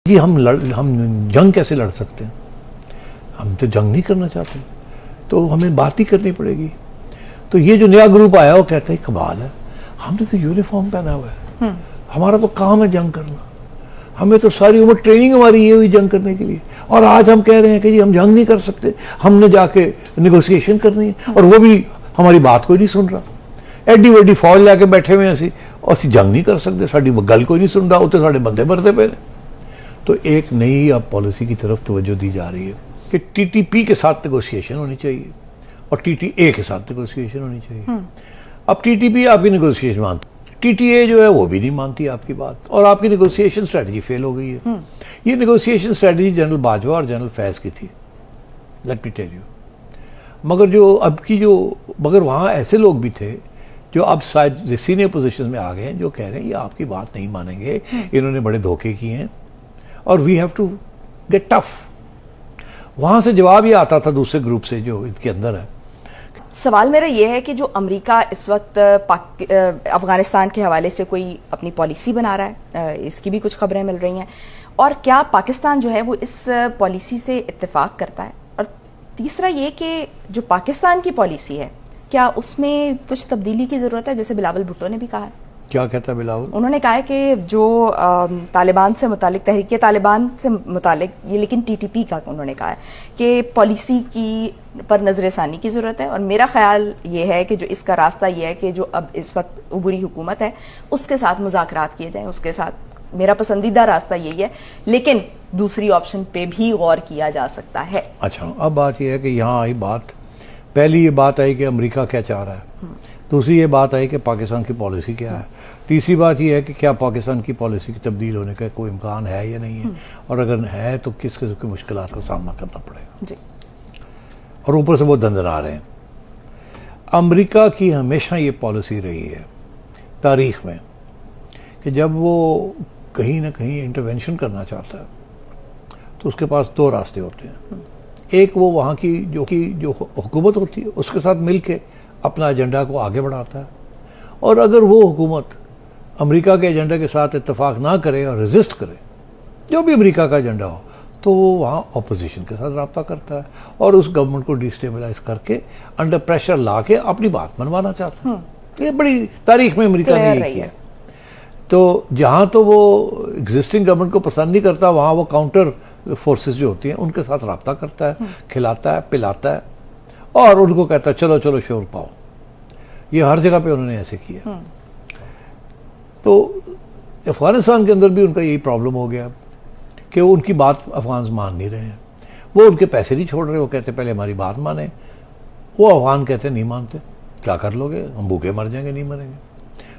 जी हम जंग कैसे लड़ सकते हैं? हम तो जंग नहीं करना चाहते, तो हमें बात ही करनी पड़ेगी। तो ये जो नया ग्रुप आया वो कहता है कमाल है, हमने तो यूनिफॉर्म पहना हुआ है, हमारा तो काम है जंग करना, हमें तो सारी उम्र ट्रेनिंग हमारी ये हुई जंग करने के लिए, और आज हम कह रहे हैं कि जी हम जंग नहीं कर सकते, हमने जाके निगोसिएशन करनी है, और वो भी हमारी बात कोई नहीं सुन रहा। एडी वेडी फौज लैके बैठे हुए असी, असी जंग नहीं कर सकते, साड़ी गल कोई नहीं सुन रहा, उत्ते साडे बंदे मरते पे। तो एक नई अब पॉलिसी की तरफ तवज्जो दी जा रही है कि टीटीपी के साथ नेगोशिएशन होनी चाहिए और टीटीए के साथ नेगोशिएशन होनी चाहिए। अब टीटीपी आपकी नेगोशिएशन मानती, टीटीए जो है वो भी नहीं मानती आपकी बात, और आपकी नेगोशिएशन स्ट्रेटजी फेल हो गई है। ये नेगोशिएशन स्ट्रेटजी जनरल बाजवा और जनरल फैज की थी, लेट मी टेल यू। मगर वहाँ ऐसे लोग भी थे जो अब शायद सीनियर पोजीशन में आ गए हैं, जो कह रहे हैं ये आपकी बात नहीं मानेंगे, इन्होंने बड़े धोखे किए हैं और we have to get tough. वहां से जवाब ये आता था दूसरे ग्रुप से जो इनके अंदर है। सवाल मेरा ये है कि जो अमेरिका इस वक्त अफगानिस्तान के हवाले से कोई अपनी पॉलिसी बना रहा है, इसकी भी कुछ खबरें मिल रही हैं, और क्या पाकिस्तान जो है वो इस पॉलिसी से इत्तेफाक करता है? और तीसरा ये कि जो पाकिस्तान की पॉलिसी है क्या उसमें कुछ तब्दीली की ज़रूरत है? जैसे बिलावल भुट्टो ने भी कहा है। क्या कहता है बिलावल? उन्होंने कहा है कि जो तालिबान से मुतालिक, तहरीक तालिबान से मुतालिक ये, लेकिन टीटीपी का उन्होंने कहा है कि पॉलिसी की पर नज़र-ए-सानी की ज़रूरत है। और मेरा ख्याल ये है कि जो इसका रास्ता ये है कि जो अब इस वक्त उबूरी हुकूमत है उसके साथ मुज़ाकरात किए जाएँ, उसके साथ मेरा पसंदीदा रास्ता यही है, लेकिन दूसरी ऑप्शन पे भी गौर किया जा सकता है। अच्छा, अब बात यह है कि यहाँ आई बात, पहली ये बात आई कि अमेरिका क्या चाह रहा है, दूसरी ये बात आई कि पाकिस्तान की पॉलिसी क्या है, तीसरी बात ये है कि क्या पाकिस्तान की पॉलिसी की तब्दील होने का कोई इम्कान है या नहीं है, और अगर है तो किस किस्म की मुश्किलात का सामना करना पड़ेगा जी। और ऊपर से वो दंदना रहे हैं। अमेरिका की हमेशा ये पॉलिसी रही है तारीख में कि जब वो कहीं ना कहीं इंटरवेंशन करना चाहता है तो उसके पास दो रास्ते होते हैं। एक वो वहाँ की जो हुकूमत होती है उसके साथ मिल के अपना एजेंडा को आगे बढ़ाता है, और अगर वो हुकूमत अमेरिका के एजेंडा के साथ इत्तेफाक ना करे और रेजिस्ट करे, जो भी अमेरिका का एजेंडा हो, तो वो वहाँ अपोजिशन के साथ रब्ता करता है और उस गवर्नमेंट को डिस्टेबलाइज करके अंडर प्रेशर ला के अपनी बात मनवाना चाहता है। ये बड़ी तारीख में अमेरिका ने ये किया। तो जहाँ तो वो एग्जिस्टिंग गवर्नमेंट को पसंद नहीं करता, वहाँ वो काउंटर फोर्सेस जो होती हैं उनके साथ रब्ता करता है, खिलाता है, पिलाता है, और उनको कहता है चलो चलो शोर पाओ। ये हर जगह पे उन्होंने ऐसे किया। तो अफगानिस्तान के अंदर भी उनका यही प्रॉब्लम हो गया कि उनकी बात अफगान मान नहीं रहे हैं, वो उनके पैसे नहीं छोड़ रहे, वो कहते पहले हमारी बात माने, वो अफगान कहते नहीं मानते, क्या कर लोगे, हम भूखे मर जाएंगे, नहीं मरेंगे।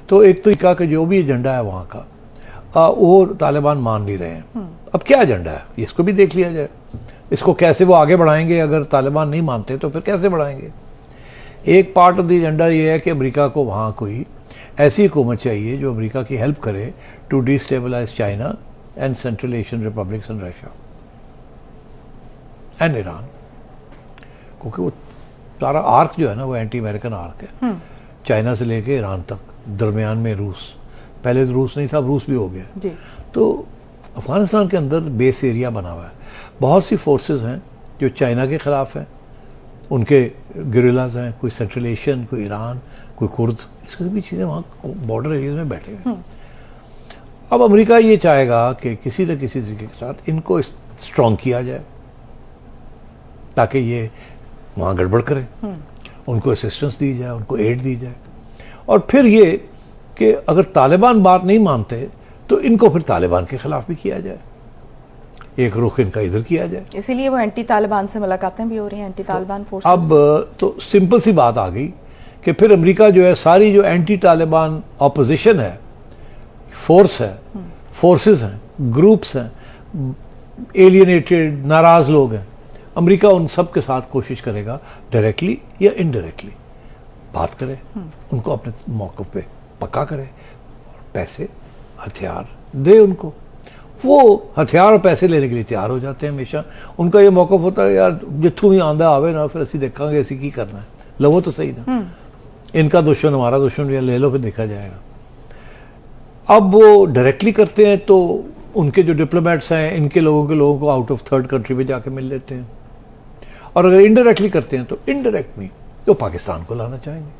तो एक तो कहा कि जो भी एजेंडा है वहाँ का वो तालिबान मान नहीं रहे हैं। अब क्या एजेंडा है इसको भी देख लिया जाए, इसको कैसे वो आगे बढ़ाएंगे, अगर तालिबान नहीं मानते तो फिर कैसे बढ़ाएंगे। एक पार्ट ऑफ द एजेंडा ये है कि अमेरिका को वहाँ कोई ऐसी हुकूमत चाहिए जो अमेरिका की हेल्प करे to destabilize China and Central Asian republics and Russia and Iran, क्योंकि वो सारा आर्क जो है ना वो एंटी अमेरिकन आर्क है, चाइना से लेके ईरान तक, दरमियान में रूस, पहले तो रूस नहीं था, अब रूस भी हो गया जी। तो अफगानिस्तान के अंदर बेस एरिया बना हुआ है, बहुत सी फोर्सेस हैं जो चाइना के ख़िलाफ़ हैं, उनके गिरिलाज हैं, कोई सेंट्रल एशियन, कोई ईरान, कोई कुर्द, इसकी भी चीज़ें वहाँ बॉर्डर एरियाज में बैठे हुए हैं। अब अमेरिका ये चाहेगा कि किसी न किसी तरीके के साथ इनको स्ट्रॉन्ग किया जाए ताकि ये वहाँ गड़बड़ करें, उनको असिस्टेंस दी जाए, उनको एड दी जाए, और फिर ये कि अगर तालिबान बात नहीं मानते तो इनको फिर तालिबान के खिलाफ भी किया जाए, एक रुख इनका इधर किया जाए। इसीलिए वो एंटी तालिबान से मुलाकातें भी हो रही हैं, एंटी तालिबान फोर्सेस। अब तो सिंपल सी बात आ गई कि फिर अमेरिका जो है सारी जो एंटी तालिबान ऑपोजिशन है, फोर्स है, फोर्सेस हैं, ग्रुप्स हैं, एलियनेटेड नाराज लोग हैं, अमेरिका उन सब के साथ कोशिश करेगा डायरेक्टली या इनडायरेक्टली बात करे, उनको अपने मौक़िफ़ पे पक्का करे, और पैसे हथियार दे उनको। वो हथियार और पैसे लेने के लिए तैयार हो जाते हैं हमेशा। उनका ये मौक़िफ़ होता है यार जिथों भी आंदा आवे ना, फिर असी देखांगे असी की करना है, लवो तो सही ना, इनका दुश्मन हमारा दुश्मन, ले लो फिर देखा जाएगा। अब वो डायरेक्टली करते हैं तो उनके जो डिप्लोमेट्स हैं इनके लोगों को आउट ऑफ थर्ड कंट्री में जाके मिल लेते हैं, और अगर इनडायरेक्टली करते हैं तो इनडायरेक्ट में तो पाकिस्तान को लाना चाहेंगे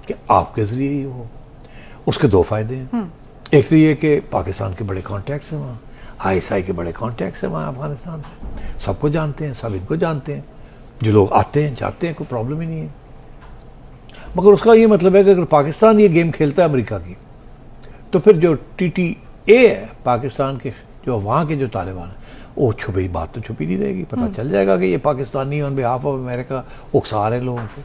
कि आपके जरिए ही हो। उसके दो फायदे हैं, एक तो ये कि पाकिस्तान के बड़े कॉन्टैक्ट्स हैं वहाँ, ISI के बड़े कॉन्टैक्ट्स हैं वहाँ अफगानिस्तान में, सबको जानते हैं, सब इनको जानते हैं, जो लोग आते हैं जाते हैं, कोई प्रॉब्लम ही नहीं है। मगर उसका ये मतलब है कि अगर पाकिस्तान ये गेम खेलता है अमेरिका की, तो फिर जो TTA है पाकिस्तान के, जो वहाँ के जो तालिबान है, वो छुपी बात तो छुपी नहीं रहेगी, पता चल जाएगा कि ये Pakistani on behalf of America उकसा रहे लोगों को।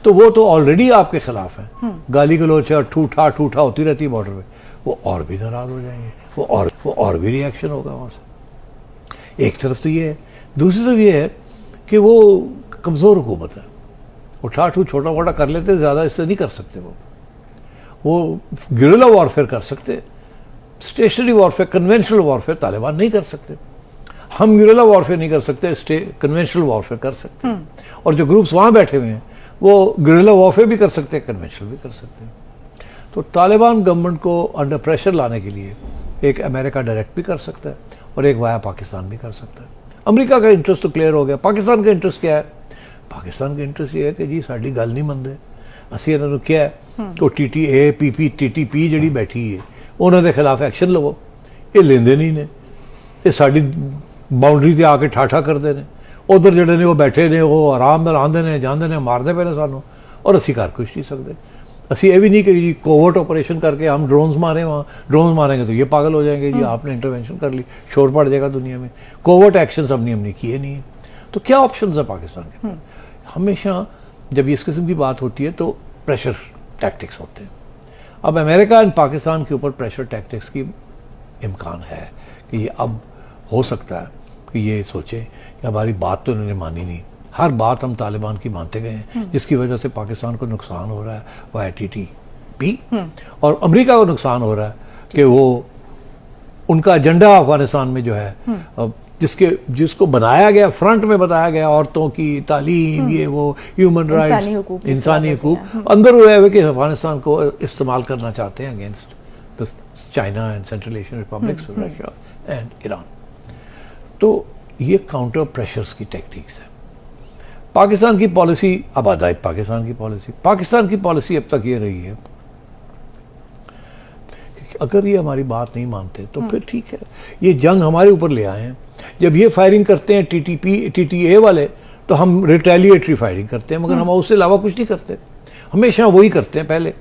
तो वो तो ऑलरेडी आपके खिलाफ है, गाली गलौच और ठूठा होती रहती है बॉर्डर पे, वो और भी नाराज हो जाएंगे, वो और भी रिएक्शन होगा वहाँ से। एक तरफ तो ये है, दूसरी तरफ ये है कि वो कमज़ोर हुकूमत है, वो ठाठू छोटा मोटा कर लेते, ज़्यादा इससे नहीं कर सकते। वो गिरिल्ला वॉरफेयर कर सकते, stationary warfare, conventional warfare Taliban नहीं कर सकते। हम गिरिल्ला वॉरफेयर नहीं कर सकते, कन्वेंशनल वॉरफेयर कर सकते हैं, और जो ग्रुप्स वहाँ बैठे हुए हैं वो गिरिल्ला वॉरफेयर भी कर सकते हैं, कन्वेंशनल भी कर सकते हैं। तो तालिबान गवर्नमेंट को अंडर प्रेशर लाने के लिए एक अमेरिका डायरेक्ट भी कर सकता है और एक वाया पाकिस्तान भी कर सकता है। अमेरिका का इंटरेस्ट तो क्लियर हो गया, पाकिस्तान का इंटरेस्ट क्या है? पाकिस्तान का इंटरेस्ट ये है कि जी साड़ी गल नहीं मनते, असी इन्होंने क्या है तो TTA PP TTP जी बैठी है उन्होंने खिलाफ एक्शन लवो, ये लेंदे नहीं ने, ये साड़ी बाउंड्री से आके ठाठा करते हैं, उधर जड़े ने वो बैठे ने वो आराम नाल आंदे ने जांदे ने मारते पे ने सानू, और असी कर कुछ नहीं सकते। असी ये भी नहीं कि जी कोवर्ट ऑपरेशन करके हम ड्रोन्स मारे, वहाँ ड्रोन्स मारेंगे तो ये पागल हो जाएंगे, जी आपने इंटरवेंशन कर ली, शोर पड़ जाएगा दुनिया में। कोवर्ट एक्शन हमने किए नहीं है, तो क्या ऑप्शन है पाकिस्तान के पास? हमेशा जब इस किस्म की बात होती है तो प्रेशर टैक्टिक्स होते हैं। अब अमेरिका एंड पाकिस्तान के ऊपर प्रेशर टैक्टिक्स की इम्कान है कि ये अब हो सकता है कि ये सोचे कि हमारी बात तो इन्होंने मानी नहीं, हर बात हम तालिबान की मानते गए हैं, जिसकी वजह से पाकिस्तान को नुकसान हो रहा है वह TTP, और अमेरिका को नुकसान हो रहा है कि वो उनका एजेंडा अफगानिस्तान में जो है जिसको बनाया गया, फ्रंट में बताया गया, औरतों की तालीम, ये वो ह्यूमन राइट्स, इंसानी हकूक, अंदर हुआ है कि अफगानिस्तान को इस्तेमाल करना चाहते हैं against China and Central Asian republics, Russia and Iran. तो ये काउंटर प्रेशर्स की टेक्निक्स है। पाकिस्तान की पॉलिसी, अब आता है पाकिस्तान की पॉलिसी अब तक ये रही है कि अगर ये हमारी बात नहीं मानते तो फिर ठीक है, ये जंग हमारे ऊपर ले आए हैं, जब ये फायरिंग करते हैं TTA वाले तो हम रिटेलिएटरी फायरिंग करते हैं, मगर हम उससे अलावा कुछ नहीं करते, हमेशा वही करते हैं पहले,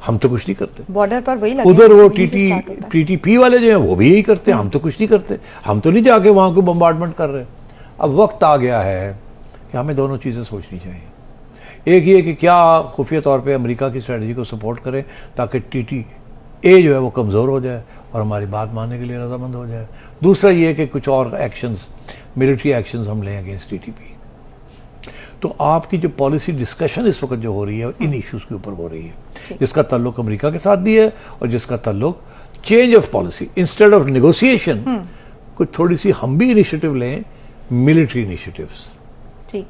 हम तो कुछ नहीं करते। बॉर्डर पर वही लगे, उधर वो TTP वाले जो हैं वो भी यही करते हैं, हम तो कुछ नहीं करते, हम तो नहीं जाके वहाँ को बम्बार्डमेंट कर रहे। अब वक्त आ गया है कि हमें दोनों चीज़ें सोचनी चाहिए। एक ये कि क्या खुफिया तौर पे अमेरिका की स्ट्रेटजी को सपोर्ट करें ताकि TTA जो है वो कमज़ोर हो जाए और हमारी बात मानने के लिए रजामंद हो जाए। दूसरा ये कि कुछ और एक्शंस, मिलिट्री एक्शंस हम लें अगेंस्ट TTP। तो आपकी जो पॉलिसी डिस्कशन इस वक्त जो हो रही है इन इश्यूज़ के ऊपर हो रही है, जिसका ताल्लुक अमेरिका के साथ भी है और जिसका ताल्लुक change of policy, instead of negotiation कुछ थोड़ी सी हम भी इनिशिएटिव लें, मिलिट्री इनिशिएटिव्स। ठीक।